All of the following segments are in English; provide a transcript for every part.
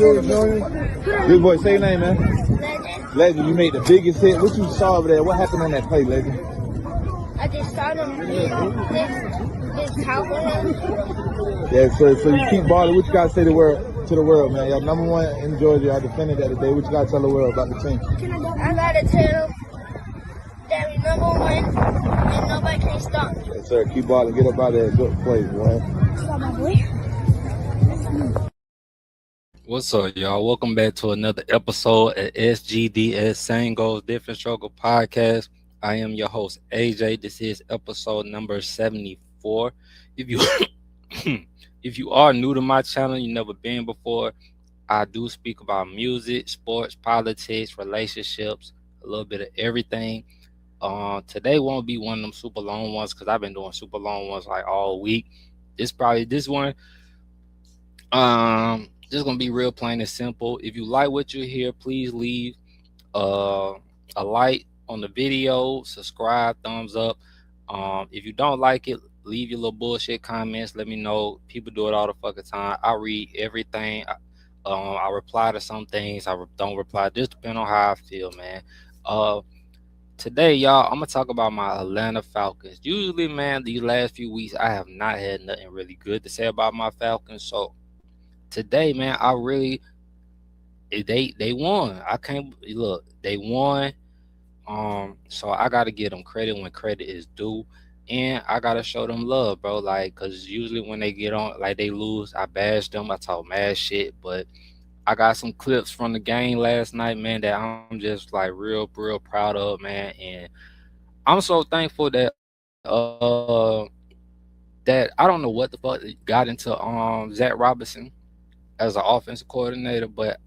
Good boy, say your name, man. Legend, you made the biggest hit. What you saw over there? What happened on that play, Legend? I just saw them this Falcon. Yeah, so you keep balling. What you got to say to the world, man? Y'all number one in Georgia. Y'all defended that today. What you got to tell the world about the team? I got to tell that we number one and nobody can stop me. Yes, sir. Keep balling. Get up out of there. Good play, boy. What's up, y'all? Welcome back to another episode at SGDS Same Goals Different Struggle Podcast. I am your host, AJ. This is episode number 74. If you if you are new to my channel, you've never been before, I do speak about music, sports, politics, relationships, a little bit of everything. Today won't be one of them super long ones because I've been doing super long ones like all week. This one. Just gonna be real plain and simple. If you like what you hear, please leave a like on the video, subscribe, thumbs up. If you don't like it, leave your little bullshit comments. Let me know. People do it all the fucking time. I read everything. I reply to some things. I don't reply. Just depending on how I feel, man. Today, y'all, I'm gonna talk about my Atlanta Falcons. Usually, man, these last few weeks I have not had nothing really good to say about my Falcons. So today, man, they won. I can't look. They won. So I gotta give them credit when credit is due, and I gotta show them love, bro. Like, cause usually when they get on, like they lose, I bash them. I talk mad shit, but I got some clips from the game last night, man, that I'm just like real proud of, man, and I'm so thankful that that I don't know what the fuck got into Zach Robinson as an offensive coordinator, but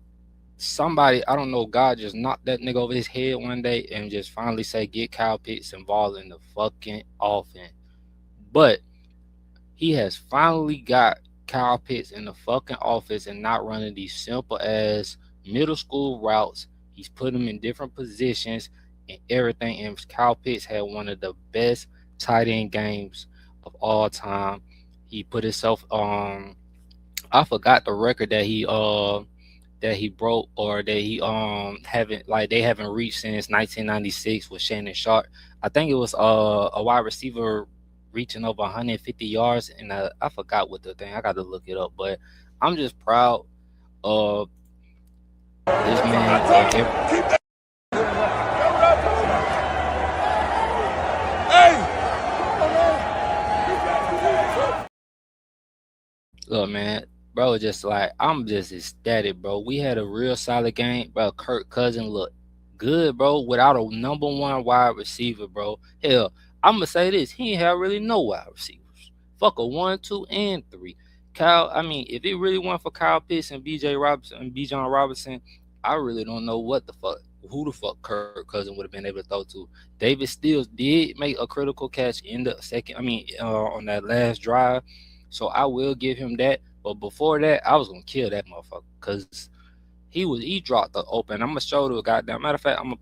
somebody, I don't know, God just knocked that nigga over his head one day and just finally say, get Kyle Pitts involved in the fucking offense. But he has finally got Kyle Pitts in the fucking offense and not running these simple ass middle school routes. He's put him in different positions and everything. And Kyle Pitts had one of the best tight end games of all time. He put himself on. I forgot the record that he broke, or that he haven't reached since 1996 with Shannon Sharp. I think it was a wide receiver reaching over 150 yards, and I forgot what the thing. I got to look it up, but I'm just proud of this man. Look, man, bro, just like, I'm just ecstatic, bro. We had a real solid game, bro. Kirk Cousins looked good, bro, without a number one wide receiver, bro. Hell, I'm gonna say this: he ain't have really no wide receivers. Fuck a 1, 2, and 3. Kyle, I mean, if it really weren't for Kyle Pitts and Bijan Robinson, I really don't know who the fuck Kirk Cousins would have been able to throw to. David Stills did make a critical catch in the second. On that last drive. So I will give him that. But before that, I was gonna kill that motherfucker because he dropped the open. I'm gonna show the goddamn. Matter of fact, I'm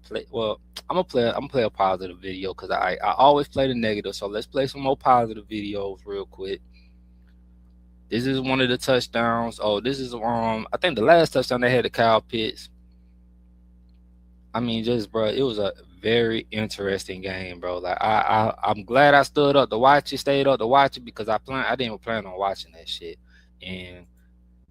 gonna play a positive video because I always play the negative. So let's play some more positive videos real quick. This is one of the touchdowns. Oh, this is I think the last touchdown they had to Kyle Pitts. I mean, just, bro, it was a very interesting game, bro. Like, I'm glad I stood up to watch it, stayed up to watch it, because I didn't plan on watching that shit. And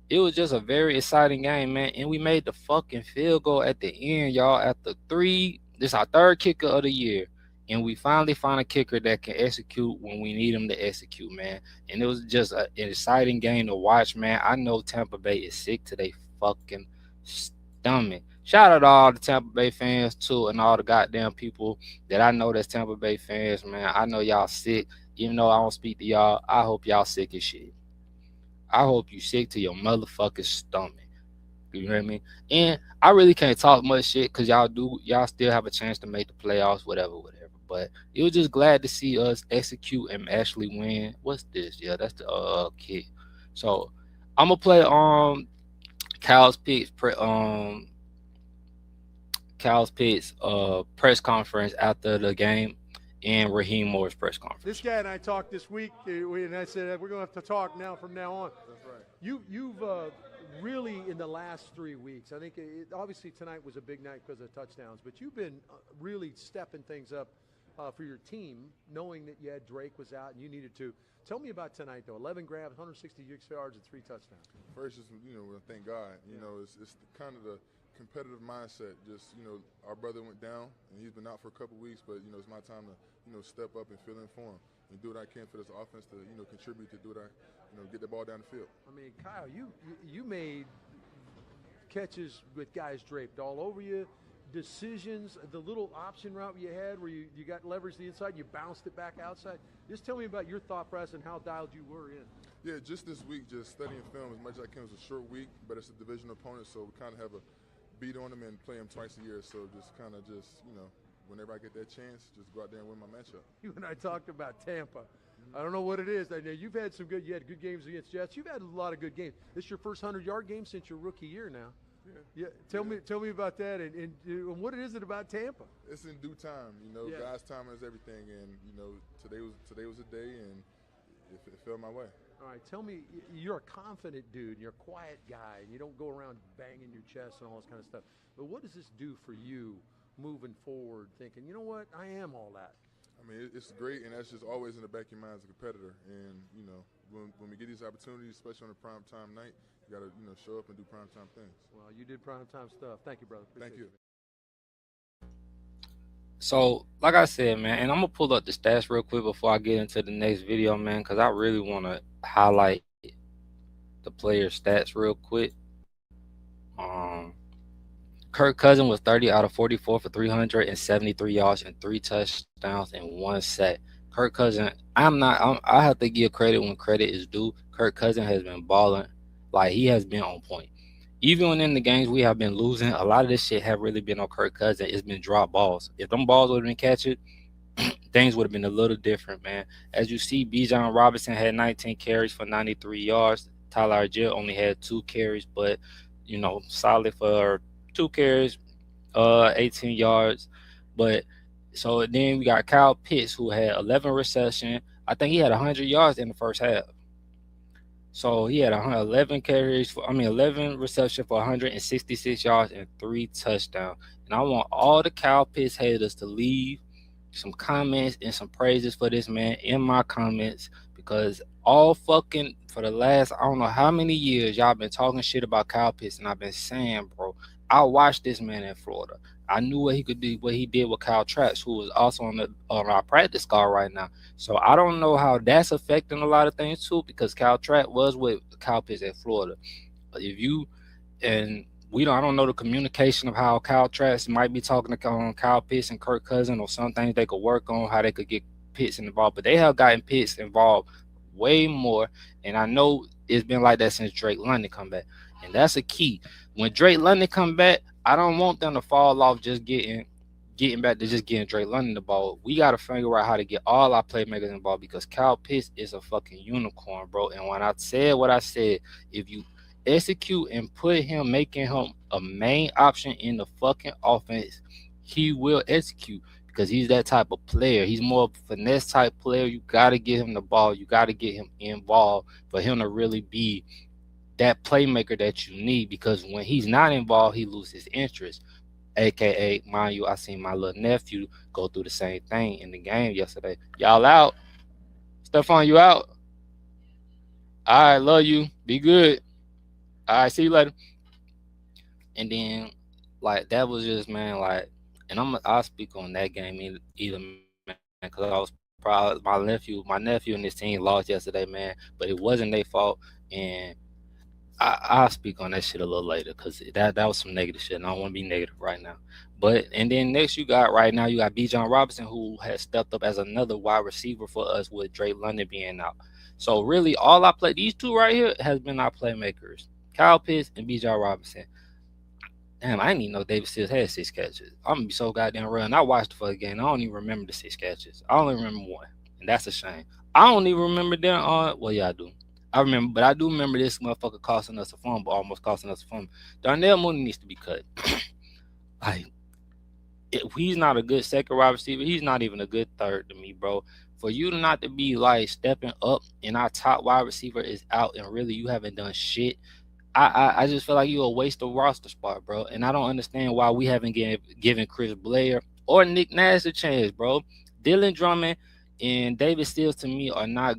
it was just a very exciting game, man. And we made the fucking field goal at the end, y'all. After 3, this is our 3rd kicker of the year. And we finally found a kicker that can execute when we need him to execute, man. And it was just an exciting game to watch, man. I know Tampa Bay is sick to their fucking stomach. Shout out to all the Tampa Bay fans, too, and all the goddamn people that I know that's Tampa Bay fans, man. I know y'all sick. Even though I don't speak to y'all, I hope y'all sick as shit. I hope you sick to your motherfucking stomach. You know what I mean? And I really can't talk much shit because y'all still have a chance to make the playoffs, whatever. But it was just glad to see us execute and actually win. What's this? Yeah, that's the kid. So I'm gonna play Cal's Pitts press conference after the game and Raheem Moore's press conference. This guy and I talked this week, and I said we're going to have to talk now from now on. That's right. You've really in the last 3 weeks. I think obviously tonight was a big night because of touchdowns, but you've been really stepping things up for your team, knowing that you had Drake was out and you needed to. Tell me about tonight, though. 11 grabs, 166 yards, and 3 touchdowns. First, just thank God. You know, it's kind of the competitive mindset. Just our brother went down and he's been out for a couple weeks, but it's my time to step up and fill in for him and do what I can for this offense to contribute to do what I get the ball down the field. I mean, Kyle, you made catches with guys draped all over you. Decisions, the little option route you had where you got leverage to the inside, you bounced it back outside. Just tell me about your thought process and how dialed you were in. Yeah, just this week, just studying film as much as I can. It was a short week, but it's a division opponent, so we kind of have a beat on them and play them twice a year. So just kind of whenever I get that chance, just go out there and win my matchup. You and I talked about Tampa. I don't know what it is. I know you had good games against Jets. You've had a lot of good games. This is your first 100-yard game since your rookie year now. Yeah. Tell me about that and what is it about Tampa? It's in due time. God's timing is everything, and today was a day, and it fell my way. All right, tell me, you're a confident dude, you're a quiet guy, and you don't go around banging your chest and all this kind of stuff. But what does this do for you moving forward, thinking, you know what, I am all that? I mean, it's great, and that's just always in the back of your mind as a competitor. And when we get these opportunities, especially on a prime time night, you got to show up and do prime time things. Well, you did prime time stuff. Thank you, brother. Appreciate Thank you. So, like I said, man, and I'm gonna pull up the stats real quick before I get into the next video, man, because I really want to highlight the player stats real quick. Kirk Cousins was 30 out of 44 for 373 yards and 3 touchdowns and 1 sack. Kirk Cousins, I have to give credit when credit is due. Kirk Cousins has been balling, like he has been on point. Even when in the games we have been losing, a lot of this shit have really been on Kirk Cousins. It's been drop balls. If them balls would have been catch it, things would have been a little different, man. As you see, Bijan Robinson had 19 carries for 93 yards. Tyler Jill only had 2 carries, but solid for 2 carries, 18 yards. But so then we got Kyle Pitts, who had 11 receptions. I think he had 100 yards in the first half. So he had 11 receptions for 166 yards and 3 touchdowns. And I want all the Kyle Pitts haters to leave some comments and some praises for this man in my comments, because for the last, I don't know how many years, y'all been talking shit about Kyle Pitts, and I've been saying, bro, I watched this man in Florida. I knew what he could do, what he did with Kyle Trask, who was also on our practice squad right now. So I don't know how that's affecting a lot of things too, because Kyle Trask was with Kyle Pitts at Florida. But I don't know the communication of how Kyle Trask might be talking to Kyle Pitts and Kirk Cousins, or some things they could work on, how they could get Pitts involved. But they have gotten Pitts involved way more, and I know it's been like that since Drake London come back, and that's a key. When Drake London come back, I don't want them to fall off just getting back to just getting Drake London the ball. We got to figure out how to get all our playmakers involved, because Kyle Pitts is a fucking unicorn, bro. And when I said what I said, if you execute and making him a main option in the fucking offense, he will execute, because he's that type of player. He's more of a finesse type player. You got to get him the ball. You got to get him involved for him to really be that playmaker that you need, because when he's not involved, he loses interest. AKA, mind you, I seen my little nephew go through the same thing in the game yesterday. Y'all out? Stephon, you out? All right, love you. Be good. All right, see you later. And then, that was just, man, and I'll speak on that game either, man, because I was proud. My nephew and his team lost yesterday, man, but it wasn't their fault, and I'll speak on that shit a little later, because that was some negative shit, and I don't want to be negative right now. And then next you got Bijan Robinson, who has stepped up as another wide receiver for us with Drake London being out. So really, these two right here has been our playmakers, Kyle Pitts and Bijan Robinson. Damn, I didn't even know David Sills had 6 catches. I'm going to be so goddamn real. And I watched the first game. I don't even remember the 6 catches. I only remember 1, and that's a shame. I don't even remember them well, yeah, I do. I remember, but I do remember this motherfucker costing us a fumble, almost costing us a fumble. Darnell Mooney needs to be cut. If he's not a good second wide receiver, he's not even a good third to me, bro. For you not to be stepping up and our top wide receiver is out, and really you haven't done shit, I just feel like you a waste of roster spot, bro. And I don't understand why we haven't given Chris Blair or Nick Nash a chance, bro. Dylan Drummond and David Stills to me are not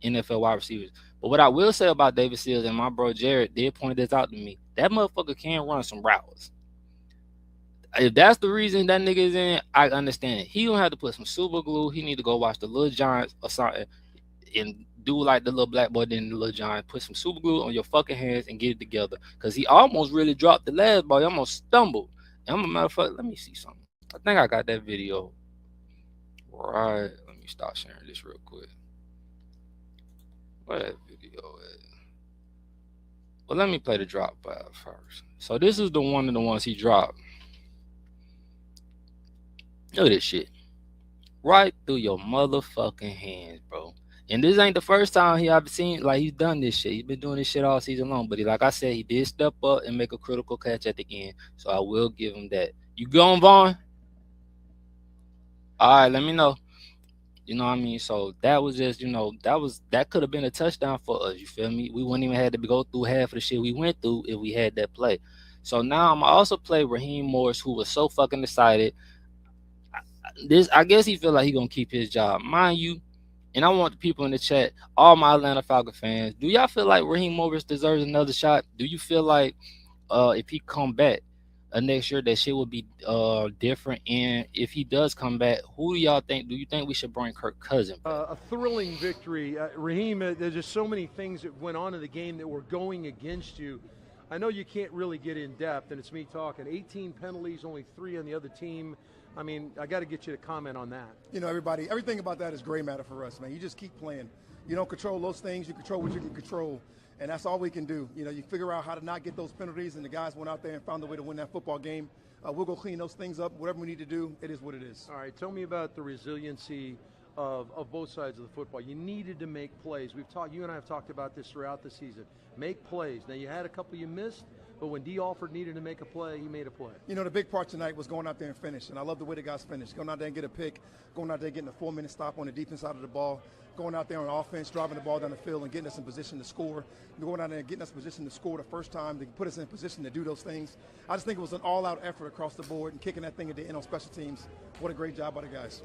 NFL wide receivers. But what I will say about David Stills, and my bro Jared did point this out to me, that motherfucker can run some routes. If that's the reason that nigga is in, I understand. He gonna have to put some super glue. He need to go watch the Little Giants or something and do like the little black boy did in the Little Giants. Put some super glue on your fucking hands and get it together. Because he almost really dropped the last ball. He almost stumbled. And I'm a matter of fact, let me see something. I think I got that video right. Let me stop sharing this real quick. Where that video at? Well, let me play the drop by first. So this is the one of the ones he dropped. Look at this shit. Right through your motherfucking hands, bro. And this ain't the first time I've seen like he's done this shit. He's been doing this shit all season long. But like I said, he did step up and make a critical catch at the end. So I will give him that. You going, Vaughn? All right, let me know. You know what I mean? So that was just, that could have been a touchdown for us. You feel me? We wouldn't even have to go through half of the shit we went through if we had that play. So now I'm going to also play Raheem Morris, who was so fucking excited. I guess he feel like he going to keep his job. Mind you, and I want the people in the chat, all my Atlanta Falcons fans, do y'all feel like Raheem Morris deserves another shot? Do you feel like if he come back next year that shit will be different? And if he does come back, who do y'all think? Do you think we should bring Kirk Cousins back? A thrilling victory. Raheem, there's just so many things that went on in the game that were going against you. I know you can't really get in depth, and it's me talking. 18 penalties, only 3 on the other team. I mean, I got to get you to comment on that. You know, everything about that is gray matter for us, man. You just keep playing. You don't control those things. You control what you can control, and that's all we can do. You know, you figure out how to not get those penalties, and the guys went out there and found a way to win that football game. We'll go clean those things up. Whatever we need to do, it is what it is. All right, tell me about the resiliency of both sides of the football. You needed to make plays. You and I have talked about this throughout the season. Make plays. Now, you had a couple you missed, but when D. Alford needed to make a play, he made a play. You know, the big part tonight was going out there and finish, and I love the way the guys finished. Going out there and get a pick, going out there getting a 4-minute stop on the defense side of the ball, going out there on offense, driving the ball down the field and getting us in position to score, going out there and getting us in position to score the first time, to put us in position to do those things. I just think it was an all-out effort across the board and kicking that thing at the end on special teams. What a great job by the guys.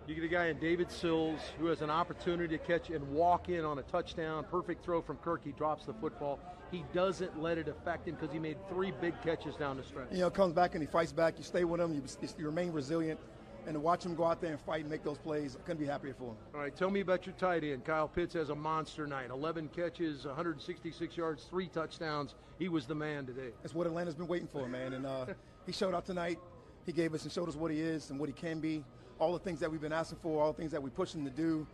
You get a guy in David Sills who has an opportunity to catch and walk in on a touchdown. Perfect throw from Kirk. He drops the football. He doesn't let it affect him because he made 3 big catches down the stretch. You know, comes back and he fights back. You stay with him. You remain resilient. And to watch him go out there and fight and make those plays, I couldn't be happier for him. All right, tell me about your tight end. Kyle Pitts has a monster night. 11 catches, 166 yards, 3 touchdowns. He was the man today. That's what Atlanta's been waiting for, man. And he showed out tonight. He gave us and showed us what he is and what he can be. All the things that we've been asking for, all the things that we push him to do,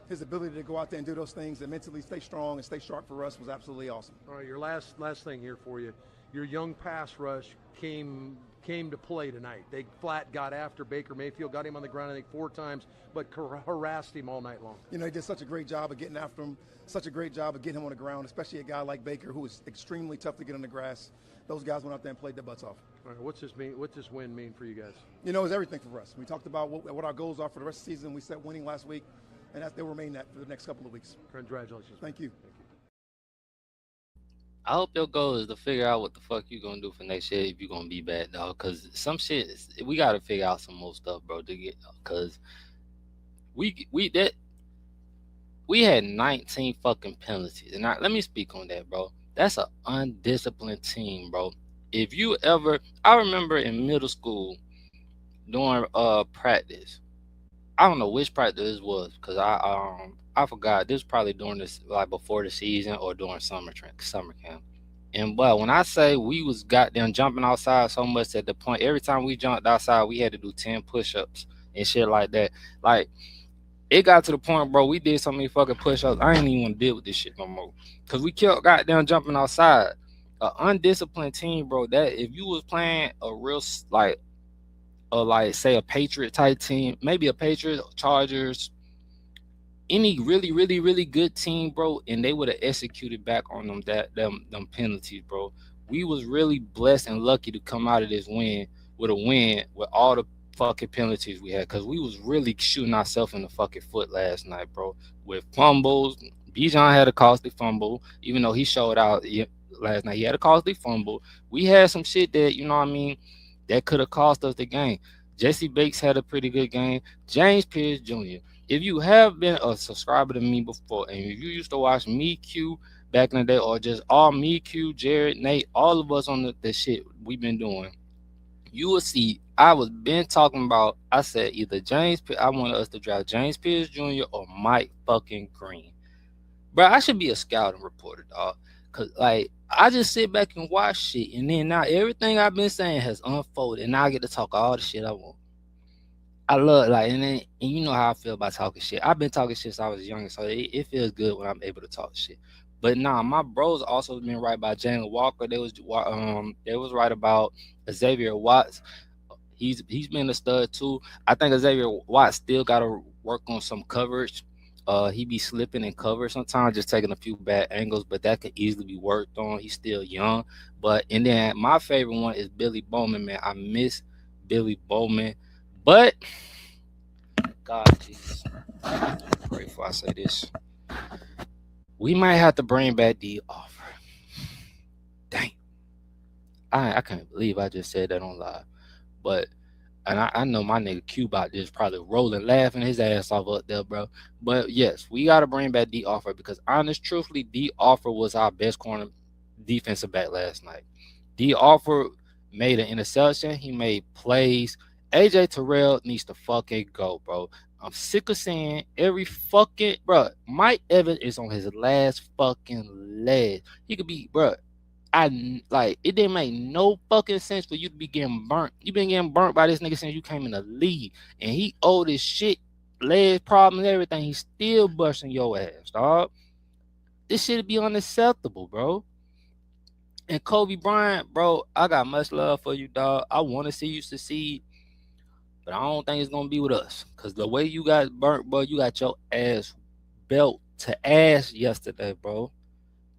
his ability to go out there and do those things and mentally stay strong and stay sharp for us was absolutely awesome. All right, your last thing here for you. Your young pass rush came to play tonight. They flat got after Baker Mayfield, got him on the ground I think 4 times, but harassed him all night long. You know, he did such a great job of getting after him, such a great job of getting him on the ground, especially a guy like Baker who is extremely tough to get on the grass. Those guys went out there and played their butts off. All right, what's this win mean for you guys? You know, it's everything for us. We talked about what our goals are for the rest of the season. We set winning last week, and they'll remain that for the next couple of weeks. Congratulations. Thank you. I hope your goal is to figure out what the fuck you gonna do for next year if you gonna be back, dog. Cause some shit we gotta figure out some more stuff, bro. To get, cause we had 19 fucking penalties, and let me speak on that, bro. That's an undisciplined team, bro. If you ever, I remember in middle school during practice. I don't know which practice it was because I forgot. This was probably during this, like before the season or during summer camp. And but when I say we was goddamn jumping outside so much at the point every time we jumped outside we had to do 10 push-ups and shit like that. Like it got to the point, bro, we did so many fucking push-ups. I ain't even want to deal with this shit no more. Cause we kept goddamn jumping outside. An undisciplined team, bro, that if you was playing a real like say a Patriot type team, maybe a Patriot, Chargers, any really good team, bro, and they would have executed back on them penalties, bro. We was really blessed and lucky to come out of this win with all the fucking penalties we had, because we was really shooting ourselves in the fucking foot last night, bro, with fumbles. Bijan had a costly fumble, even though he showed out last night. He had a costly fumble. We had some shit that, you know what I mean, that could have cost us the game. Jesse Bates had a pretty good game. James Pierce Jr. If you have been a subscriber to me before, and if you used to watch me, Q, back in the day, or just all me, Q, Jared, Nate, all of us on the shit we've been doing, you will see I was been talking about. I said either I wanted us to draft James Pierce Jr. or Mike fucking Green. Bro, I should be a scouting reporter, dog. Cause like I just sit back and watch shit, and then now everything I've been saying has unfolded, and now I get to talk all the shit I want. I love and you know how I feel about talking shit. I've been talking shit since I was younger, so it feels good when I'm able to talk shit. But nah, my bros also been right about Jalen Walker. They was right about Xavier Watts. He's been a stud too. I think Xavier Watts still got to work on some coverage. He be slipping in cover sometimes, just taking a few bad angles, but that could easily be worked on. He's still young. And then my favorite one is Billy Bowman, man. I miss Billy Bowman. But God, Jesus, pray before I say this. We might have to bring back the offer. Dang, I can't believe I just said that on live. But I know my nigga Q-Bot is probably rolling, laughing his ass off up there, bro. But yes, we got to bring back D Offer because truthfully, D Offer was our best corner defensive back last night. D Offer made an interception. He made plays. AJ Terrell needs to fucking go, bro. I'm sick of saying every fucking, bro. Mike Evans is on his last fucking leg. He could be, bro. It didn't make no fucking sense for you to be getting burnt. You been getting burnt by this nigga since you came in the league, and he old as shit, leg problems, everything. He's still busting your ass, dog. This shit be unacceptable, bro. And Kobe Bryant, bro, I got much love for you, dog. I want to see you succeed, but I don't think it's gonna be with us. Cause the way you got burnt, bro, you got your ass belt to ass yesterday, bro.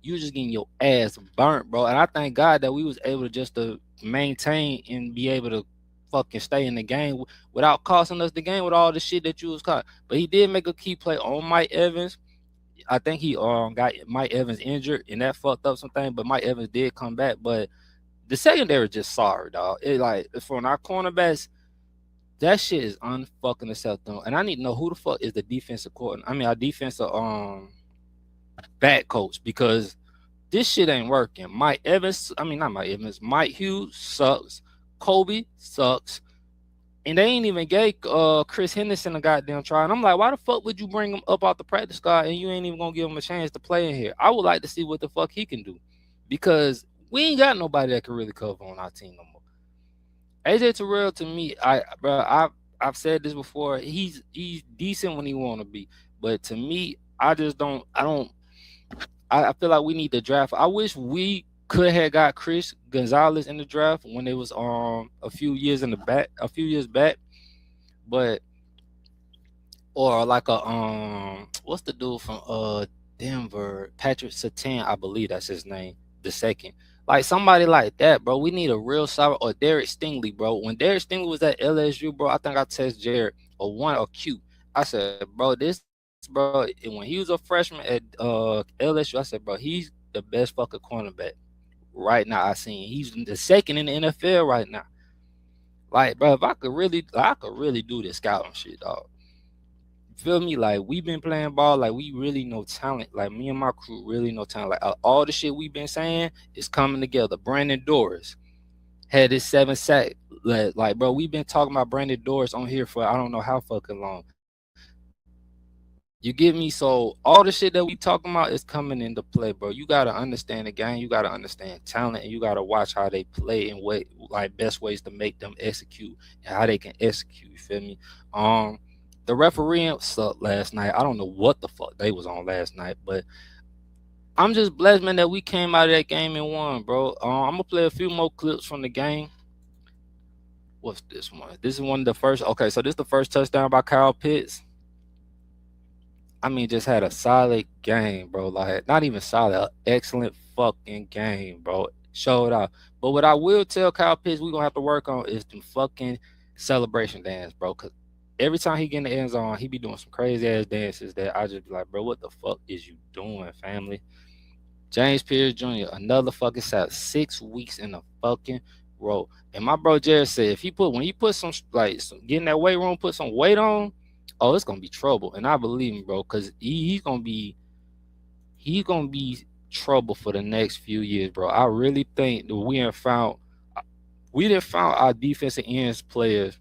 You just getting your ass burnt, bro. And I thank God that we was able to just to maintain and be able to fucking stay in the game without costing us the game with all the shit that you was caught. But he did make a key play on Mike Evans. I think he got Mike Evans injured and that fucked up something. But Mike Evans did come back. But the secondary just sorry, dog. It from our cornerbacks, that shit is unfucking acceptable. And I need to know who the fuck is the defensive coordinator. I mean, our defensive back coach, because this shit ain't working. Mike Hughes sucks. Kobe sucks. And they ain't even gave Chris Henderson a goddamn try. And I'm like, why the fuck would you bring him up out the practice squad and you ain't even gonna give him a chance to play in here? I would like to see what the fuck he can do, because we ain't got nobody that can really cover on our team no more. AJ Terrell, to me, I've said this before. He's decent when he want to be, but to me, I feel like we need to draft. I wish we could have got Chris Gonzalez in the draft when it was a few years back, but or like what's the dude from Denver, Patrick Surtain, I believe that's his name, the second. Like somebody like that, bro. We need a real solid, or Derek Stingley, bro. When Derek Stingley was at LSU, bro, I think I texted Jared or Q. I said, bro, bro, when he was a freshman at LSU, I said, bro, he's the best fucking cornerback right now I seen. He's the second in the NFL right now. Like, bro, if I could really do this scouting shit, dog. Feel me? Like, we've been playing ball, like we really know talent. Like, me and my crew really know talent. Like, all the shit we've been saying is coming together. Brandon Doris had his 7 sack. Like, bro, we've been talking about Brandon Doris on here for I don't know how fucking long. You get me? So all the shit that we talking about is coming into play, bro. You gotta understand the game. You gotta understand talent, and you gotta watch how they play and what best ways to make them execute and how they can execute. You feel me? The refereeing sucked last night. I don't know what the fuck they was on last night, but I'm just blessed, man, that we came out of that game and won, bro. I'm gonna play a few more clips from the game. What's this one? This is one of the first. Okay, so this is the first touchdown by Kyle Pitts. I mean, just had a solid game, bro. Like, not even solid, excellent fucking game, bro. Showed out. But what I will tell Kyle Pitts we're gonna have to work on is the fucking celebration dance, bro. Cause every time he get in the end zone, he be doing some crazy ass dances that I just be like, bro, what the fuck is you doing, family? James Pierce Jr., another fucking sack, 6 weeks in a fucking row. And my bro Jared said, if he put when he put some get in that weight room, put some weight on, oh, it's gonna be trouble. And I believe him, bro, because he's gonna be trouble for the next few years, bro. I really think that we didn't found our defensive ends players.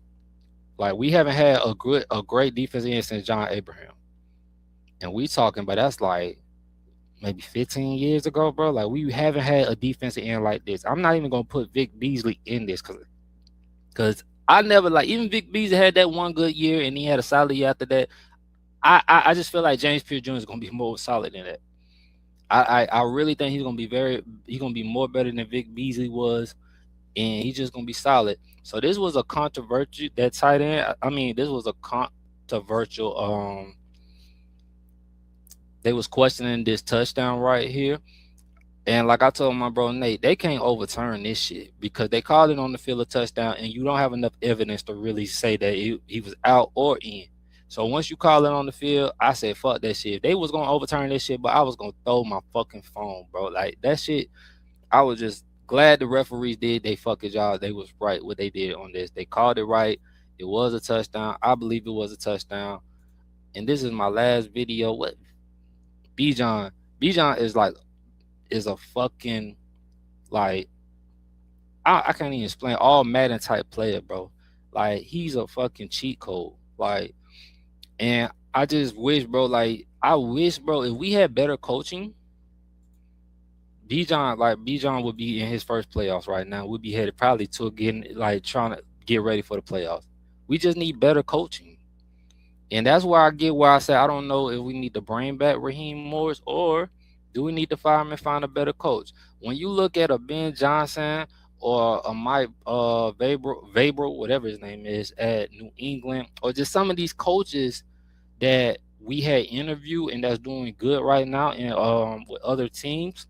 Like, we haven't had a great defensive end since John Abraham. And we talking, but that's like maybe 15 years ago, bro. Like, we haven't had a defensive end like this. I'm not even gonna put Vic Beasley in this because I never, like, even Vic Beasley had that one good year and he had a solid year after that. I just feel like James Pierce Jr. is gonna be more solid than that. I really think he's gonna be more better than Vic Beasley was, and he's just gonna be solid. So this was a controversial that tight end. I mean, this was a controversial. They was questioning this touchdown right here, and like I told my bro Nate, they can't overturn this shit because they called it on the field a touchdown, and you don't have enough evidence to really say that he was out or in. So once you call it on the field, I said, fuck that shit. If they was going to overturn this shit, but I was going to throw my fucking phone, bro. Like, that shit, I was just glad the referees did they fucking job. They was right what they did on this. They called it right. It was a touchdown. I believe it was a touchdown. And this is my last video. What? Bijan is a fucking, like, I can't even explain, all Madden type player, bro. Like, he's a fucking cheat code. Like, and I just wish, bro, if we had better coaching, Bijan would be in his first playoffs right now. We'd be headed probably to trying to get ready for the playoffs. We just need better coaching. And that's why I say I don't know if we need to bring back Raheem Morris or do we need to fire him and find a better coach. When you look at a Ben Johnson or a Mike Vabro, whatever his name is, at New England, or just some of these coaches that we had interviewed and that's doing good right now and with other teams,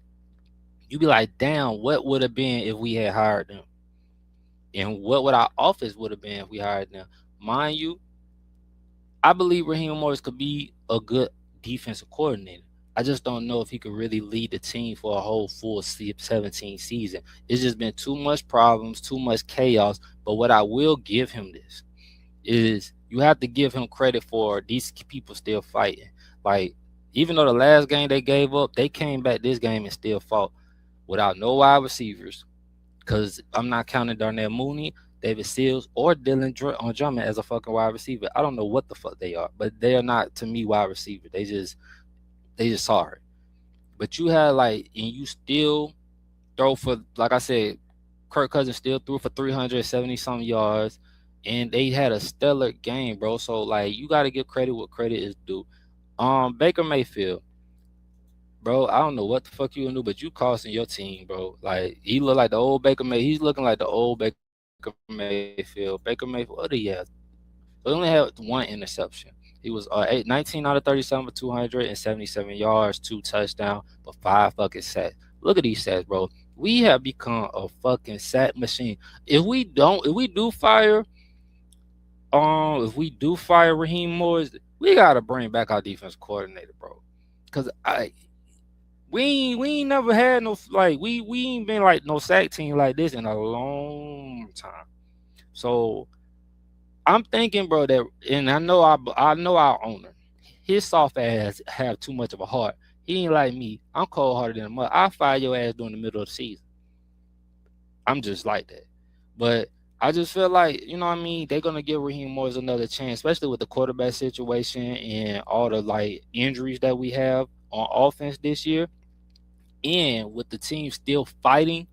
you be like, damn, what would have been if we had hired them? And what would our offense would have been if we hired them? Mind you, I believe Raheem Morris could be a good defensive coordinator. I just don't know if he could really lead the team for a whole full 17 season. It's just been too much problems, too much chaos. But what I will give him this is you have to give him credit for these people still fighting. Like, even though the last game they gave up, they came back this game and still fought without no wide receivers. Because I'm not counting Darnell Mooney, David Seals, or Dylan Drummond as a fucking wide receiver. I don't know what the fuck they are, but they are not, to me, wide receiver. They just sorry. But you had, like, and you still throw for, like I said, Kirk Cousins still threw for 370-something yards, and they had a stellar game, bro. So, like, you got to give credit what credit is due. Baker Mayfield, bro, I don't know what the fuck you gonna do, but you costing your team, bro. Like, he look like the old Baker Mayfield. He's looking like the old Baker Mayfield. Baker Mayfield, what do he have? He only had one interception. He was 19 out of 37 for 277 yards, 2 touchdowns, but 5 fucking sacks. Look at these sacks, bro. We have become a fucking sack machine. If we do fire Raheem Morris, we gotta bring back our defense coordinator, bro. Cause we ain't never had no, like, we ain't been like no sack team like this in a long time. So I'm thinking, bro, that, and I know our owner, his soft ass have too much of a heart. He ain't like me. I'm cold-hearted than a mother. I'll fire your ass during the middle of the season. I'm just like that. But I just feel like, you know what I mean, they're going to give Raheem Morris another chance, especially with the quarterback situation and all the, like, injuries that we have on offense this year. And with the team still fighting,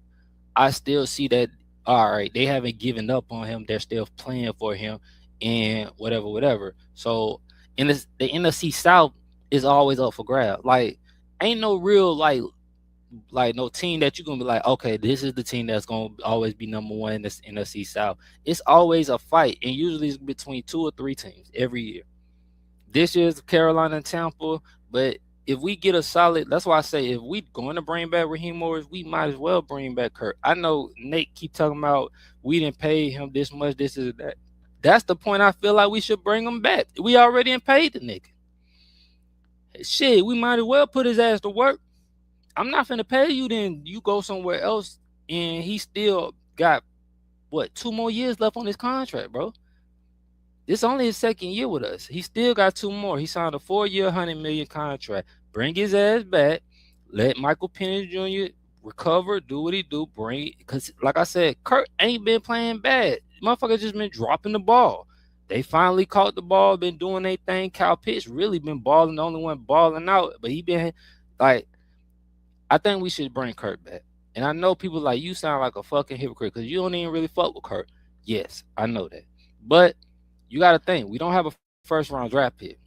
I still see that, all right, they haven't given up on him. They're still playing for him and whatever. So in the NFC South is always up for grabs. Like, ain't no real, like no team that you're going to be like, okay, this is the team that's going to always be number one in this NFC South. It's always a fight, and usually it's between 2 or 3 teams every year. This year's Carolina and Tampa, but if we get a solid, that's why I say if we going to bring back Raheem Morris, we might as well bring back Kirk. I know Nate keep talking about we didn't pay him this much, this is that. That's the point I feel like we should bring him back. We already paid the nigga. Shit, we might as well put his ass to work. I'm not finna pay you. Then you go somewhere else, and he still got what 2 more years left on his contract, bro. This only his second year with us. He still got 2 more. He signed a 4-year, $100 million contract. Bring his ass back. Let Michael Penix Jr. recover, do what he do. Bring, because like I said, Kirk ain't been playing bad. Motherfucker just been dropping the ball. They finally caught the ball, been doing their thing. Kyle Pitts really been balling, the only one balling out. But he been like, I think we should bring Kirk back. And I know people like, you sound like a fucking hypocrite because you don't even really fuck with Kirk. Yes, I know that. But you got to think, we don't have a first round draft pick.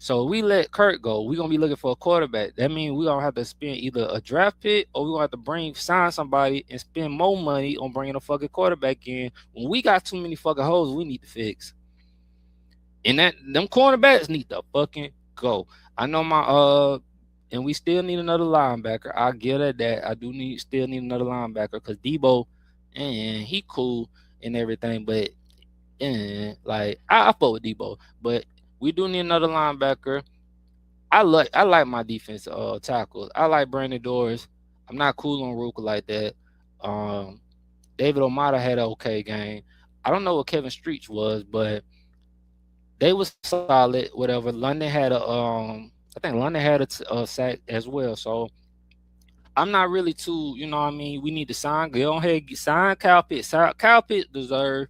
So if we let Kirk go, we're going to be looking for a quarterback. That means we're going to have to spend either a draft pick or we're going to have to sign somebody and spend more money on bringing a fucking quarterback in when we got too many fucking holes we need to fix. And them cornerbacks need to fucking go. I know and we still need another linebacker. I get at that. I do still need another linebacker because Debo, and he cool and everything, but like I fuck with Debo, but we do need another linebacker. I like my defense tackles. I like Brandon Doors. I'm not cool on Ruka like that. David Omata had an okay game. I don't know what Kevin Streets was, but they was solid. Whatever. London had I think London had a sack as well. So I'm not really too, you know what I mean? We need to go ahead, sign Kyle Pitts. Kyle Pitts deserve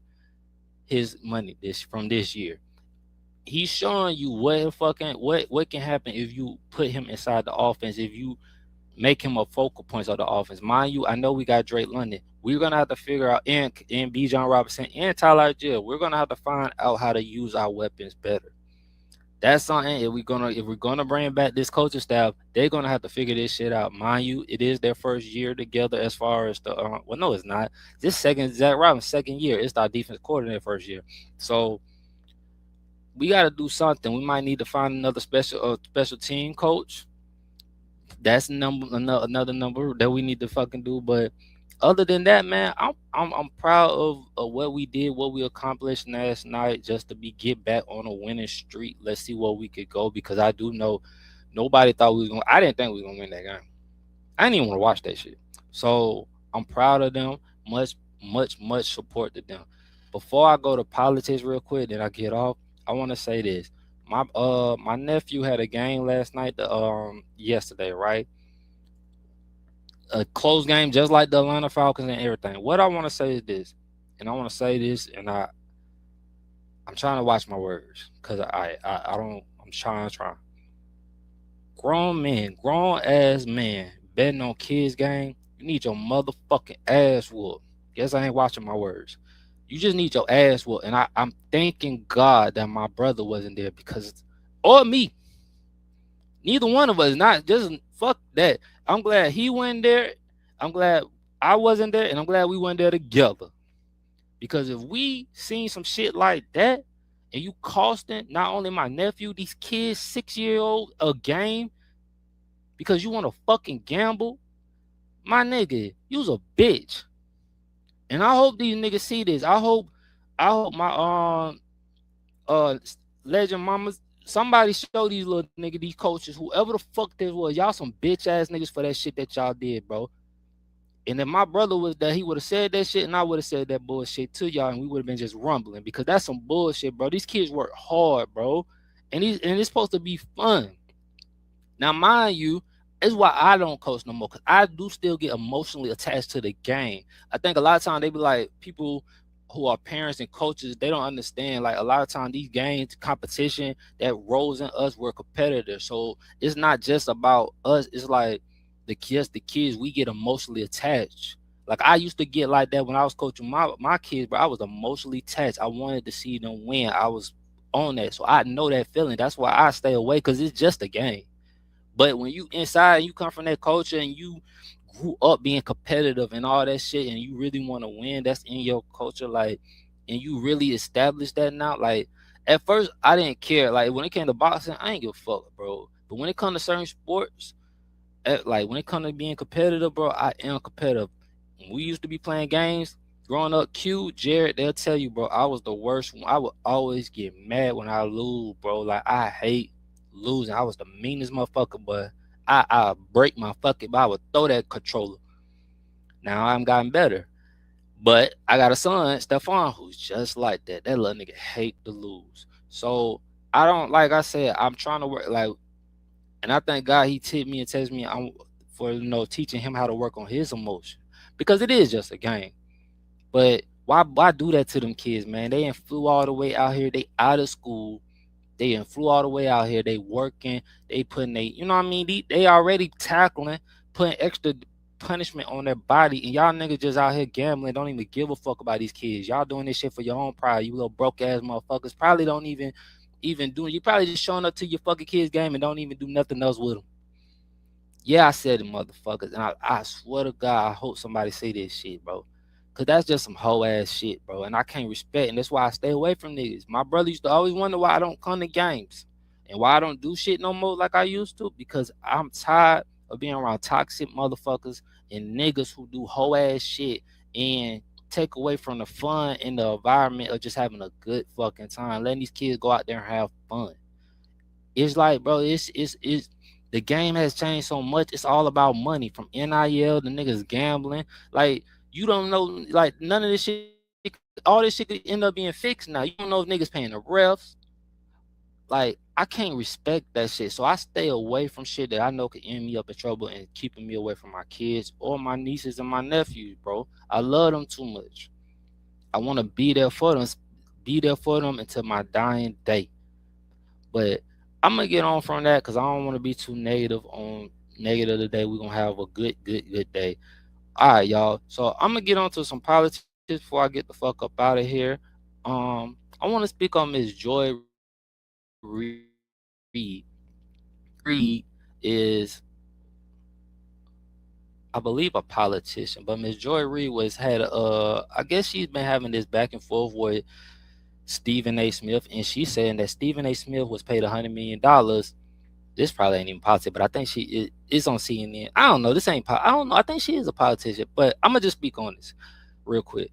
his money from this year. He's showing you what can happen if you put him inside the offense, if you make him a focal point of the offense. Mind you, I know we got Drake London. We're gonna have to figure out and B. John Robinson and Tyler Jill. We're gonna have to find out how to use our weapons better. That's something if we're gonna bring back this coaching staff, they're gonna have to figure this shit out. Mind you, it is their first year together as far as the well, no, it's not. This Zach Robinson's second year. It's our defense coordinator first year. So we got to do something. We might need to find another special team coach. That's another number that we need to fucking do. But other than that, man, I'm proud of what we did, what we accomplished last night, just to get back on a winning streak. Let's see where we could go, because I do know nobody thought we was gonna. I didn't think we was gonna win that game. I didn't even want to watch that shit. So I'm proud of them. Much support to them. Before I go to politics real quick, then I get off, I want to say this. My nephew had a game last night, yesterday, right? A close game, just like the Atlanta Falcons and everything. What I want to say is this, and I want to say this, and I'm trying to watch my words, because I don't. I'm trying. Grown ass man betting on kids game. You need your motherfucking ass whooped. Guess I ain't watching my words. You just need your ass whooped. And I'm thanking God that my brother wasn't there, or me. Neither one of us, not just fuck that. I'm glad he wasn't there. I'm glad I wasn't there. And I'm glad we weren't there together. Because if we seen some shit like that, and you costing not only my nephew, these kids, 6-year-old, a game, because you want to fucking gamble, my nigga, you's a bitch. And I hope these niggas see this. I hope my legend mamas, somebody show these little niggas, these coaches, whoever the fuck this was, y'all some bitch ass niggas for that shit that y'all did, bro. And if my brother was there, he would have said that shit, and I would have said that bullshit to y'all, and we would have been just rumbling, because that's some bullshit, bro. These kids work hard, bro, and it's supposed to be fun. Now, mind you, it's why I don't coach no more, because I do still get emotionally attached to the game. I think a lot of times they be like, people who are parents and coaches, they don't understand. Like, a lot of times these games, competition, that rolls in us, we're competitors. So it's not just about us. It's like the kids, we get emotionally attached. Like, I used to get like that when I was coaching my kids, but I was emotionally attached. I wanted to see them win. I was on that. So I know that feeling. That's why I stay away, because it's just a game. But when you inside and you come from that culture and you grew up being competitive and all that shit, and you really want to win, that's in your culture, like, and you really established that now. Like, at first, I didn't care. Like, when it came to boxing, I ain't give a fuck, bro. But when it comes to certain sports, like when it comes to being competitive, bro, I am competitive. When we used to be playing games growing up, Q, Jared, they'll tell you, bro, I was the worst one. I would always get mad when I lose, bro. Like, I hate losing. I was the meanest motherfucker, but I break my fucking, I would throw that controller. Now I'm gotten better. But I got a son, Stephon, who's just like that. That little nigga hate to lose. So I don't, like I said, I'm trying to work like, and I thank God he tipped me and tells me I'm for teaching him how to work on his emotion, because it is just a game. But why do that to them kids, man? They ain't flew all the way out here. They out of school. They ain't flew all the way out here. They working. They putting you know what I mean? They already tackling, putting extra punishment on their body, and y'all niggas just out here gambling. Don't even give a fuck about these kids. Y'all doing this shit for your own pride. You little broke ass motherfuckers probably don't even do. You probably just showing up to your fucking kids game and don't even do nothing else with them. Yeah, I said it, motherfuckers, and I swear to God, I hope somebody say this shit, bro. Cause that's just some hoe ass shit, bro. And I can't respect, and that's why I stay away from niggas. My brother used to always wonder why I don't come to games and why I don't do shit no more like I used to. Because I'm tired of being around toxic motherfuckers and niggas who do hoe ass shit and take away from the fun and the environment of just having a good fucking time. Letting these kids go out there and have fun. It's like, bro, it's the game has changed so much. It's all about money, from NIL, the niggas gambling. Like, you don't know, like, none of this shit, all this shit could end up being fixed now. You don't know if niggas paying the refs. Like, I can't respect that shit. So I stay away from shit that I know could end me up in trouble and keeping me away from my kids or my nieces and my nephews, bro. I love them too much. I want to be there for them until my dying day. But I'm gonna get on from that because I don't want to be too negative on negative today. We're gonna have a good day. All right, y'all. So I'm gonna get on to some politics before I get the fuck up out of here. I want to speak on Miss Joy Reid. Reid is, I believe, a politician, but Miss Joy Reid I guess she's been having this back and forth with Stephen A. Smith, and she's saying that Stephen A. Smith was paid $100 million. This probably ain't even politics, but I think she is on CNN. I don't know. This ain't. I don't know. I think she is a politician, but I'm gonna just speak on this real quick.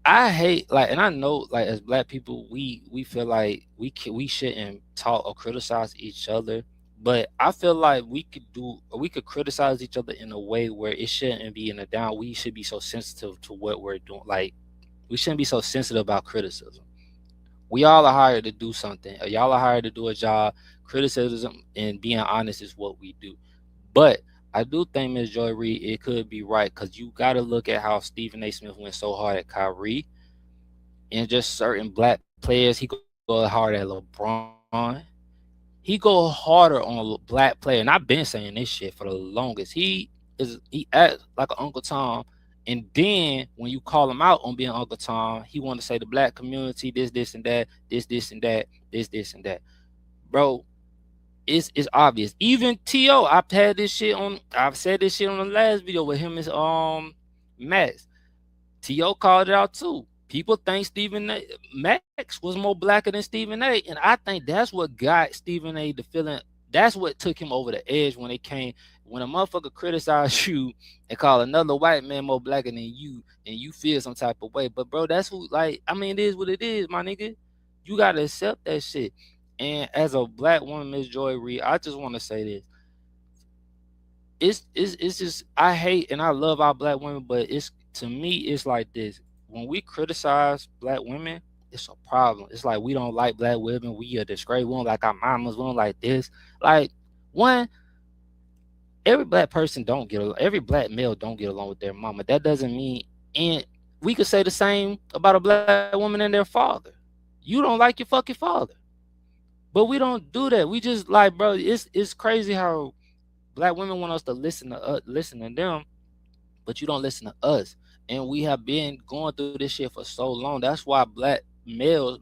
I hate, like, and I know, like, as black people, we feel like we shouldn't talk or criticize each other, but I feel like we could criticize each other in a way where it shouldn't be in a down. We should be so sensitive to what we're doing. Like, we shouldn't be so sensitive about criticism. We all are hired to do something. Y'all are hired to do a job. Criticism and being honest is what we do. But I do think, Ms. Joy Reid, it could be right, because you got to look at how Stephen A. Smith went so hard at Kyrie and just certain black players. He go hard at LeBron. He go harder on a black player, and I've been saying this shit for the longest. He acts like an Uncle Tom, and then when you call him out on being Uncle Tom, he want to say the black community this and that, this and that, this and that. Bro, it's obvious. Even T.O., I've said this shit on the last video with him and Max. T.O. called it out too. People think Max was more blacker than Stephen A. And I think that's what got Stephen A. the feeling. That's what took him over the edge when a motherfucker criticize you and call another white man more blacker than you, and you feel some type of way. But bro, that's who, like, I mean, it is what it is, my nigga. You gotta accept that shit. And as a black woman, Miss Joy Reid, I just want to say this. It's just, I hate and I love our black women, but to me, it's like this. When we criticize black women, it's a problem. It's like we don't like black women. We are disgrace. We don't like our mamas. We don't like this. Like, every black male don't get along with their mama. That doesn't mean, and we could say the same about a black woman and their father. You don't like your fucking father. But we don't do that. We just, like, bro, it's crazy how black women want us to listen to them, but you don't listen to us. And we have been going through this shit for so long. That's why black males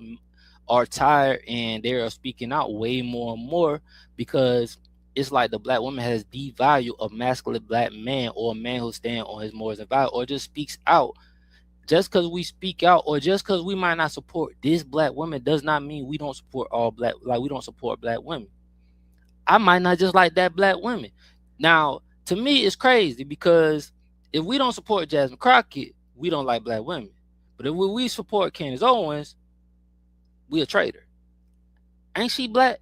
are tired and they're speaking out way more and more, because it's like the black woman has devalued a masculine black man, or a man who stands on his morals and values, or just speaks out. Just because we speak out, or just because we might not support this black woman, does not mean we don't support we don't support black women. I might not just like that black woman. Now, to me, it's crazy, because if we don't support Jasmine Crockett, we don't like black women. But if we support Candace Owens, we a traitor. Ain't she black?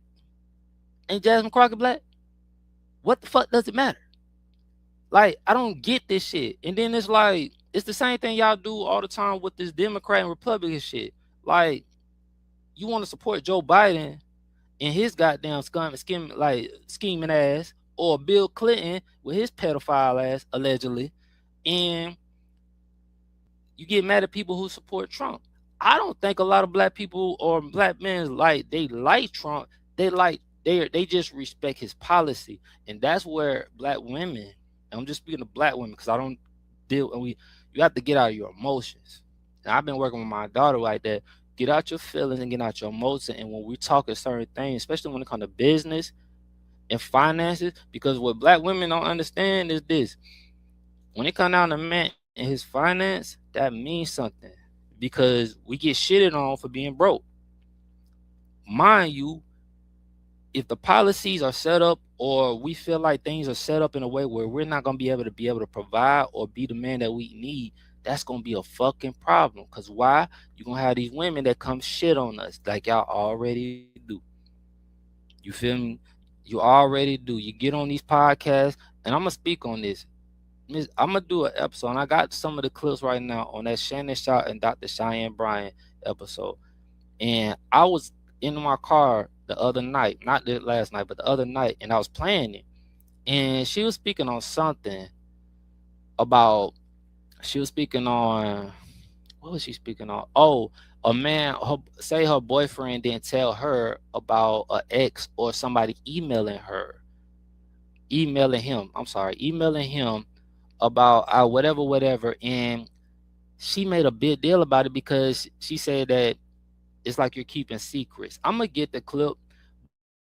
Ain't Jasmine Crockett black? What the fuck does it matter? Like, I don't get this shit. And then it's like, it's the same thing y'all do all the time with this Democrat and Republican shit. Like, you want to support Joe Biden and his goddamn scheming ass, or Bill Clinton with his pedophile ass, allegedly, and you get mad at people who support Trump. I don't think a lot of black people or black men they like Trump. They just respect his policy, and that's where black women. And I'm just speaking of black women because I don't deal. And you have to get out of your emotions. And I've been working with my daughter like that. Get out your feelings and get out your emotions. And when we talk at certain things, especially when it comes to business and finances, because what black women don't understand is this: when it comes down to man and his finance, that means something, because we get shitted on for being broke. Mind you, if the policies are set up, or we feel like things are set up in a way where we're not going to be able to provide or be the man that we need, that's going to be a fucking problem. Because why? You're going to have these women that come shit on us like y'all already do. You feel me? You already do. You get on these podcasts, and I'm going to speak on this. I'm going to do an episode, and I got some of the clips right now on that Shannon Shaw and Dr. Cheyenne Bryan episode. And I was in my car the other night, not the last night, but the other night, and I was playing it. And she was speaking on something about, what was she speaking on? Oh, a man, say her boyfriend didn't tell her about an ex or somebody emailing him about whatever. And she made a big deal about it because she said that it's like you're keeping secrets. I'm gonna get the clip,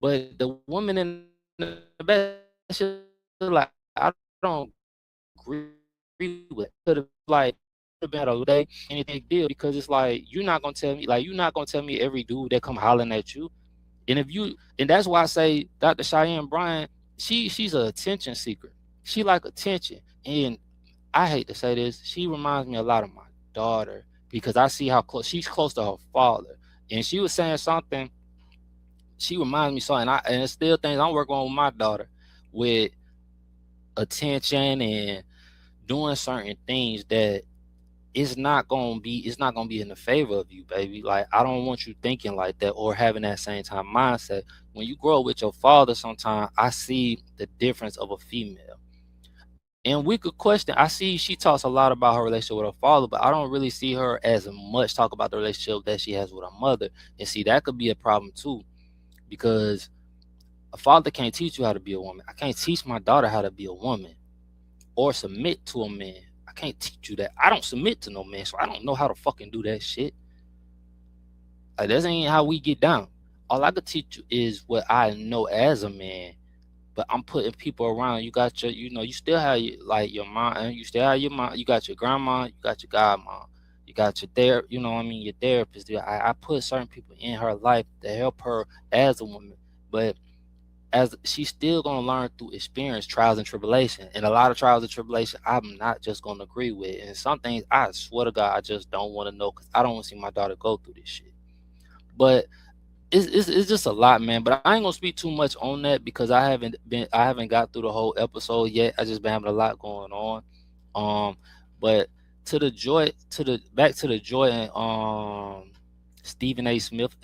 but the woman in the back, she's like, I don't agree with it. Could have been a day, anything deal, because it's like you're not gonna tell me every dude that come hollering at you. And that's why I say Dr. Cheyenne Bryan, she's an attention seeker. She like attention. And I hate to say this, she reminds me a lot of my daughter, because I see how she's close to her father. And she was saying something, she reminds me something, and it's still things I'm working on with my daughter, with attention and doing certain things that it's not gonna be in the favor of you, baby. Like, I don't want you thinking like that or having that same time mindset. When you grow up with your father, sometimes I see the difference of a female. And we could question, I see she talks a lot about her relationship with her father, but I don't really see her as much talk about the relationship that she has with her mother. And see, that could be a problem too, because a father can't teach you how to be a woman. I can't teach my daughter how to be a woman or submit to a man. I can't teach you that. I don't submit to no man, so I don't know how to fucking do that shit. Like, that ain't how we get down. All I could teach you is what I know as a man. But I'm putting people around. You got your, you still have your mom, and you still have your mom. You got your grandma, you got your godmom, you got your your therapist. I put certain people in her life to help her as a woman, but as she's still gonna learn through experience, trials and tribulation, and a lot of trials and tribulation I'm not just gonna agree with, and some things I swear to God I just don't want to know, because I don't want to see my daughter go through this shit. But it's just a lot, man. But I ain't gonna speak too much on that because I haven't got through the whole episode yet. I just been having a lot going on. But back to the Joy and Stephen A. Smith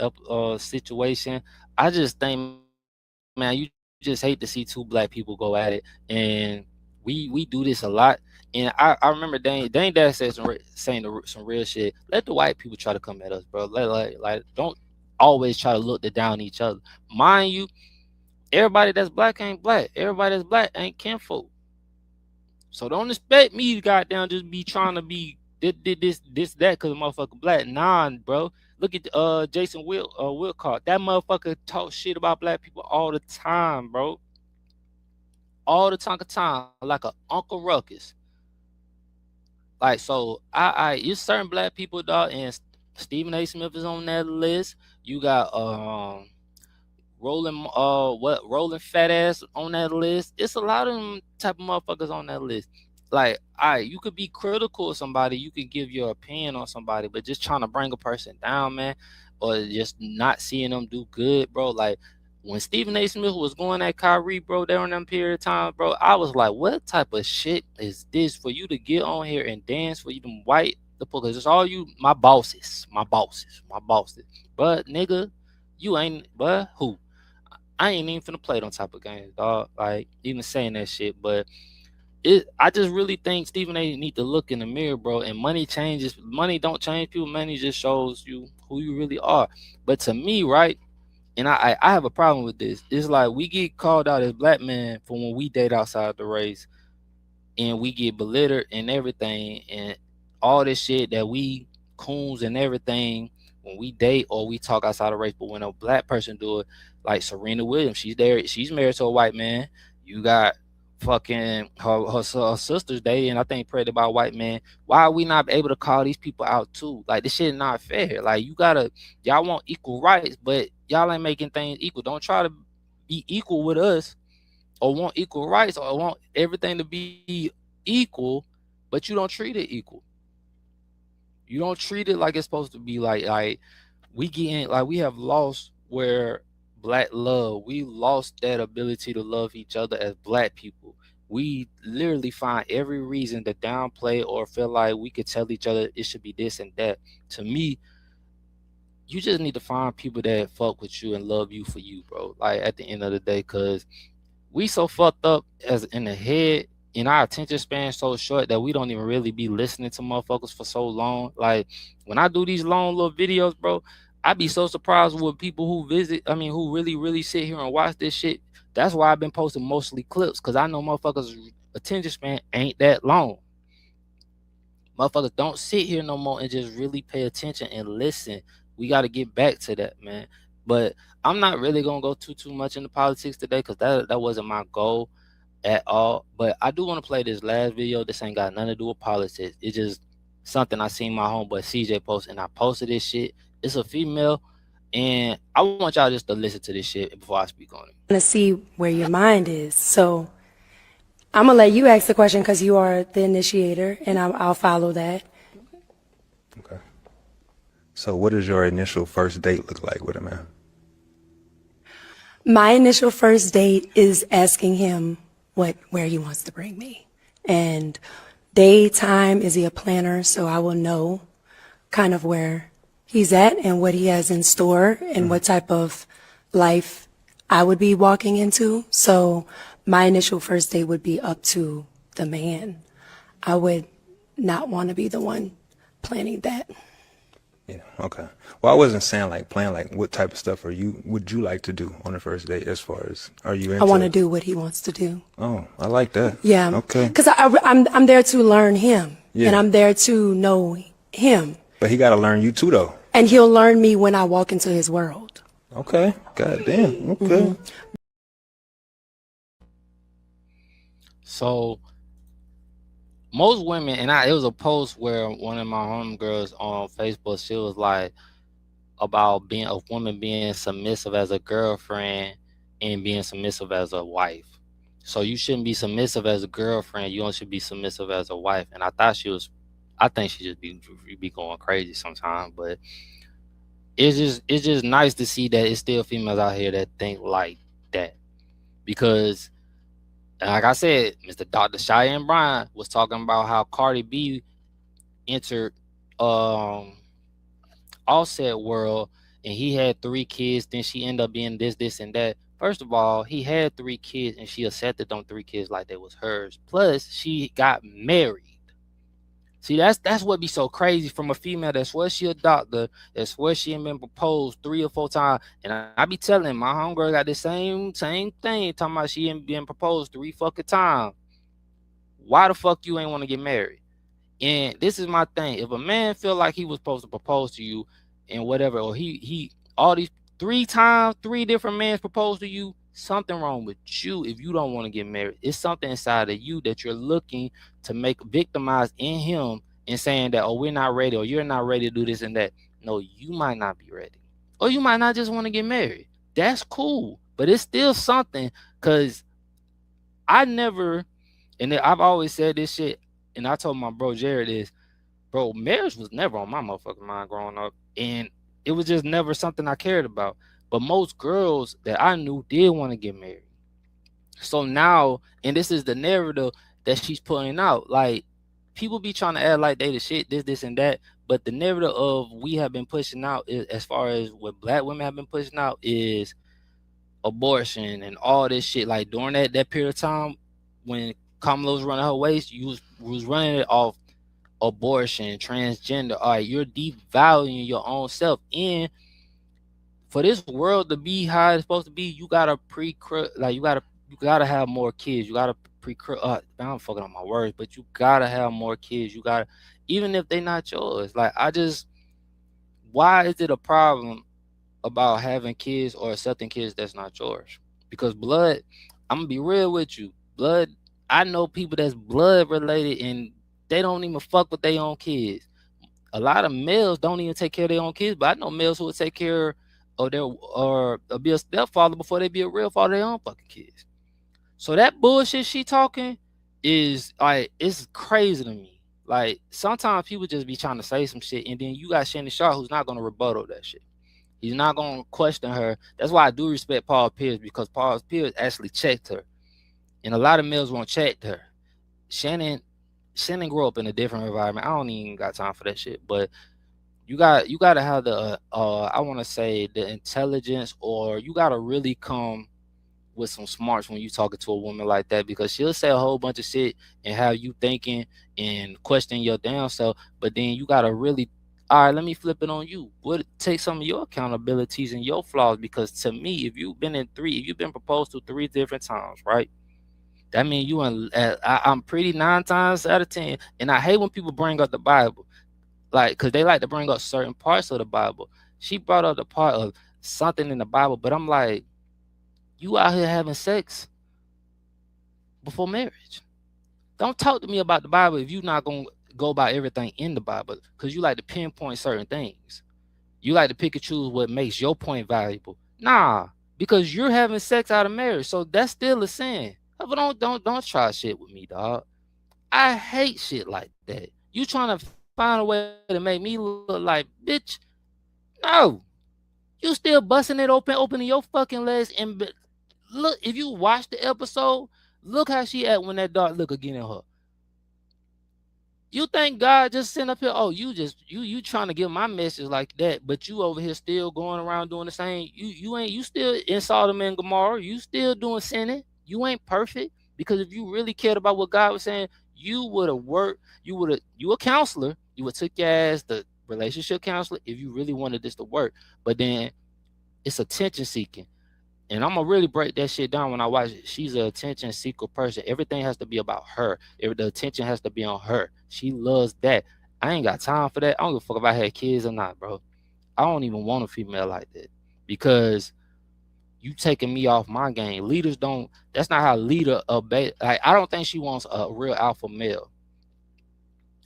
situation. I just think, man, you just hate to see two black people go at it, and we do this a lot. And I remember Dane Dad said some real shit. Let the white people try to come at us, bro. Like don't always try to look down each other. Mind you, everybody that's black ain't black. Everybody that's black ain't kinfolk. So don't expect me to goddamn just be trying to be this that because motherfucker black. Nah, bro. Look at Jason Wilcock. That motherfucker talk shit about black people all the time, bro. All the time, like a Uncle Ruckus. Like, so you certain black people, dog, and Stephen A. Smith is on that list. You got Rolling Fat Ass on that list. It's a lot of them type of motherfuckers on that list. Like, you could be critical of somebody, you could give your opinion on somebody, but just trying to bring a person down, man, or just not seeing them do good, bro. Like, when Stephen A. Smith was going at Kyrie, bro, during that period of time, bro, I was like, what type of shit is this for you to get on here and dance for you to white the because it's all you, my bosses. But nigga, you ain't, but who? I ain't even finna play them type of games, dog. Like even saying that shit, but I just really think Stephen A need to look in the mirror, bro. And money don't change people. Money just shows you who you really are. But to me, right, and I have a problem with this. It's like we get called out as black men for when we date outside the race, and we get belittled and everything, and all this shit that we coons and everything when we date or we talk outside the race. But when a black person do it, like Serena Williams, she's married to a white man. You got fucking her sister's dating, I think, pregnant by a white man. Why are we not able to call these people out too? Like this shit is not fair. Like y'all want equal rights, but y'all ain't making things equal. Don't try to be equal with us or want equal rights or want everything to be equal, but you don't treat it equal. You don't treat it like it's supposed to be. Like we have lost where black love. We lost that ability to love each other as black people. We literally find every reason to downplay or feel like we could tell each other it should be this and that. To me, you just need to find people that fuck with you and love you for you, bro. Like at the end of the day, cause we so fucked up as in the head, and our attention span so short that we don't even really be listening to motherfuckers for so long. Like when I do these long little videos, bro, I be so surprised with people who really sit here and watch this shit. That's why I've been posting mostly clips, because I know motherfuckers' attention span ain't that long. Motherfuckers don't sit here no more and just really pay attention and listen. We got to get back to that, man. But I'm not really gonna go too much into politics today, because that wasn't my goal at all. But I do want to play this last video. This ain't got nothing to do with politics. It's just something I seen my homeboy CJ post, and I posted this shit. It's a female, and I want y'all just to listen to this shit before I speak on it. To see where your mind is. So I'm gonna let you ask the question because you are the initiator, and I'll follow that. Okay. So what does your initial first date look like with a man? My initial first date is asking him where he wants to bring me. And daytime, is he a planner? So I will know kind of where he's at and what he has in store and what type of life I would be walking into. So my initial first date would be up to the man. I would not want to be the one planning that. Yeah, okay. Well, I wasn't saying like plan, like what type of stuff would you like to do on the first date, as far as, are you into? I want to do what he wants to do. Oh, I like that. Yeah. Okay. Because I'm there to learn him. Yeah. And I'm there to know him. But he got to learn you too, though. And he'll learn me when I walk into his world. Okay. God damn. Okay. So most women, and it was a post where one of my homegirls on Facebook, she was like about being a woman being submissive as a girlfriend and being submissive as a wife. So you shouldn't be submissive as a girlfriend. You only should be submissive as a wife. And I think she just be going crazy sometimes. But it's just nice to see that it's still females out here that think like that, because like I said, Mr. Dr. Cheyenne Bryan was talking about how Cardi B entered Offset world, and he had 3 kids. Then she ended up being this, and that. First of all, he had 3 kids, and she accepted them 3 kids like they was hers. Plus, she got married. See, that's what be so crazy from a female that swears she a doctor, that swears she ain't been proposed 3 or 4 times. And I be telling my homegirl got the same thing, talking about she ain't been proposed 3 fucking times. Why the fuck you ain't want to get married? And this is my thing. If a man feel like he was supposed to propose to you and whatever, or he all these 3 times, 3 different men proposed to you, something wrong with you if you don't want to get married. It's something inside of you that you're looking to make victimized in him and saying that, oh, we're not ready, or you're not ready to do this and that. No, you might not be ready. Or you might not just want to get married. That's cool. But it's still something, because I've always said this shit, and I told my bro Jared this, bro, marriage was never on my motherfucking mind growing up. And it was just never something I cared about. But most girls that I knew did want to get married. So now, and this is the narrative that she's putting out. Like, people be trying to act like they the shit, this, and that. But the narrative of we have been pushing out, is, as far as what black women have been pushing out, is abortion and all this shit. Like, during that period of time when Kamala was running her waist, you was running it off abortion, transgender. All right, you're devaluing your own self. And for this world to be how it's supposed to be, you gotta you gotta have more kids. You gotta I'm fucking up my words, but you gotta have more kids. You gotta, even if they not yours. Like, why is it a problem about having kids or accepting kids that's not yours? Because blood, I'm gonna be real with you. Blood, I know people that's blood related and they don't even fuck with their own kids. A lot of males don't even take care of their own kids, but I know males who will take care of their, or be a stepfather before they be a real father of their own fucking kids. So that bullshit she talking is like, it's crazy to me. Like, sometimes people just be trying to say some shit, and then you got Shannon Sharp who's not gonna rebuttal that shit. He's not gonna question her. That's why I do respect Paul Pierce, because Paul Pierce actually checked her, and a lot of males won't check her. Shannon grew up in a different environment. I don't even got time for that shit. But you gotta have the I want to say the intelligence, or you gotta really come with some smarts when you talking to a woman like that, because she'll say a whole bunch of shit and have you thinking and questioning your damn self. But then you gotta really, all right, let me flip it on you. Take some of your accountabilities and your flaws, because to me, if you've been proposed to 3 different times, right? That means I'm pretty 9 times out of 10. And I hate when people bring up the Bible, like, because they like to bring up certain parts of the Bible. She brought up the part of something in the Bible, but I'm like, you out here having sex before marriage. Don't talk to me about the Bible if you're not going to go by everything in the Bible, because you like to pinpoint certain things. You like to pick and choose what makes your point valuable. Nah, because you're having sex out of marriage, so that's still a sin. But don't try shit with me, dog. I hate shit like that. You trying to find a way to make me look like, bitch? No, you still busting it opening your fucking legs. And look, if you watch the episode, look how she act when that dark look again in her. You think God just sitting up here? Oh, you trying to give my message like that, but you over here still going around doing the same. You still in Sodom and Gomorrah. You still doing sinning. You ain't perfect, because if you really cared about what God was saying, you would have worked. You a counselor. You would took your ass the relationship counselor if you really wanted this to work. But then it's attention seeking. And I'm gonna really break that shit down when I watch it. She's an attention seeker person. Everything has to be about her. The attention has to be on her. She loves that. I ain't got time for that. I don't give a fuck if I had kids or not, bro. I don't even want a female like that, because you taking me off my game. Leaders don't. That's not how leader obey. Like, I don't think she wants a real alpha male,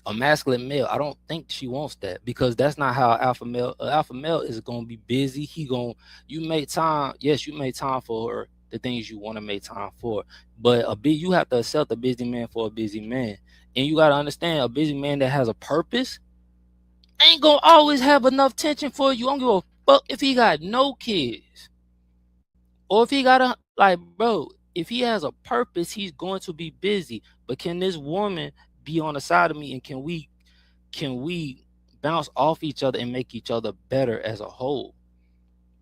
a masculine male. I don't think she wants that, because that's not how alpha male is gonna be busy. You make time. Yes, you make time for the things you want to make time for, but you have to accept a busy man for a busy man, and you gotta understand, a busy man that has a purpose ain't gonna always have enough tension for you. I don't give a fuck if he got no kids, or if he got bro, if he has a purpose, he's going to be busy. But can this woman be on the side of me, and can we bounce off each other and make each other better as a whole?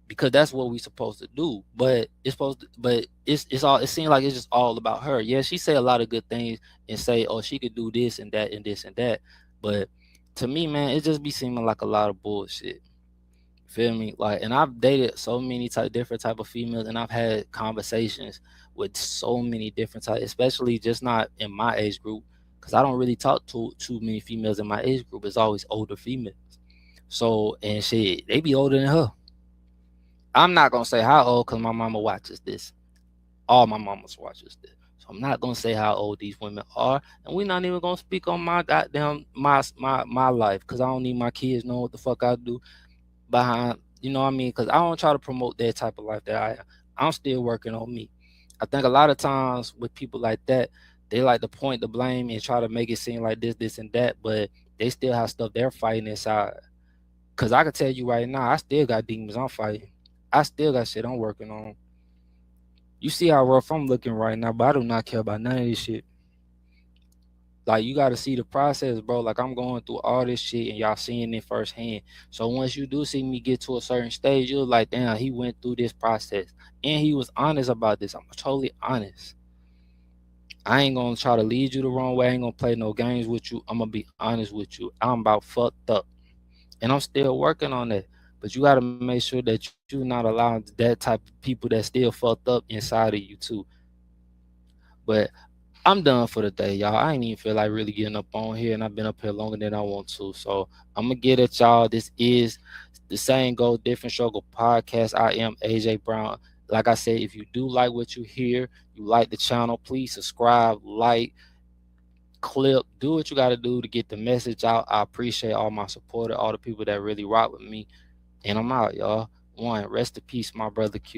Because that's what we're supposed to do. But it seems like it's just all about her. Yeah, she say a lot of good things and say, oh, she could do this and that and this and that. But to me, man, it just be seeming like a lot of bullshit. Feel me? Like, and I've dated so many different type of females, and I've had conversations with so many different types, especially just not in my age group, because I don't really talk to too many females in my age group. It's always older females. So, and shit, they be older than her. I'm not gonna say how old, because my mama watches this. All my mamas watches this. So I'm not gonna say how old these women are, and we're not even gonna speak on my goddamn my life, because I don't need my kids knowing what the fuck I do behind, you know what I mean? Because I don't try to promote that type of life that I am. I'm still working on me. I think a lot of times with people like that, they like to point the blame and try to make it seem like this, and that, but they still have stuff they're fighting inside. Because I can tell you right now, I still got demons I'm fighting. I still got shit I'm working on. You see how rough I'm looking right now, but I do not care about none of this shit. Like, you gotta see the process, bro. Like, I'm going through all this shit and y'all seeing it firsthand. So once you do see me get to a certain stage, you're like, damn, he went through this process. And he was honest about this. I'm totally honest. I ain't gonna try to lead you the wrong way. I ain't gonna play no games with you. I'm gonna be honest with you. I'm about fucked up. And I'm still working on that. But you gotta make sure that you're not allowing that type of people that still fucked up inside of you too. But I'm done for the day, y'all. I ain't even feel like really getting up on here, and I've been up here longer than I want to. So I'm gonna get at y'all. This is the Same Goal, Different Struggle podcast. I am AJ Brown. Like I said, if you do like what you hear, you like the channel, please subscribe, like, clip, do what you got to do to get the message out. I appreciate all my supporters, all the people that really rock with me. And I'm out, y'all. One, rest in peace, my brother Q.